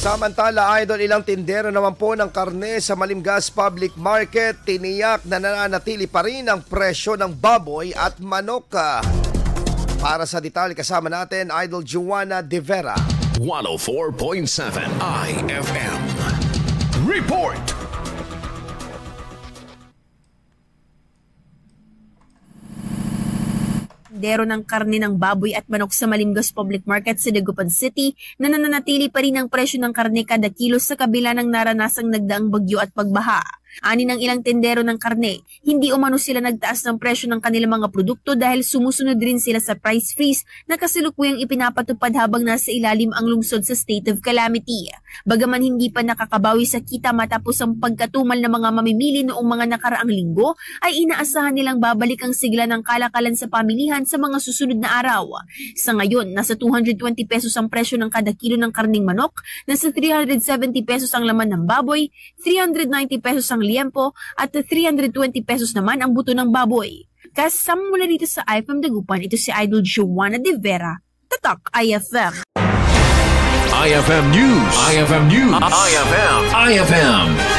Samantala, idol, ilang tindero naman po ng karne sa Malimgas Public Market tiniyak na nananatili pa rin ang presyo ng baboy at manok. Para sa detalye kasama natin, Idol Joanna De Vera. 104.7 IFM Report. Tindero ng karne ng baboy at manok sa Malimgas Public Market sa Dagupan City na nananatili pa rin ang presyo ng karne kada kilo sa kabila ng naranasang nagdaang bagyo at pagbaha. Ani ng ilang tendero ng karne, hindi umano sila nagtaas ng presyo ng kanilang mga produkto dahil sumusunod rin sila sa price freeze na kasalukuyang ipinapatupad habang nasa ilalim ang lungsod sa state of calamity. Bagaman hindi pa nakakabawi sa kita matapos ang pagkatumal ng mga mamimili noong mga nakaraang linggo, ay inaasahan nilang babalik ang sigla ng kalakalan sa pamilihan sa mga susunod na araw. Sa ngayon, nasa 220 pesos ang presyo ng kada kilo ng karning manok, nasa 370 pesos ang laman ng baboy, 390 pesos ang liempo at 320 pesos naman ang buto ng baboy. Kasama mula dito sa IFM Dagupan, ito si Idol Joanna De Vera, Tatak IFM. IFM News. IFM News. IFM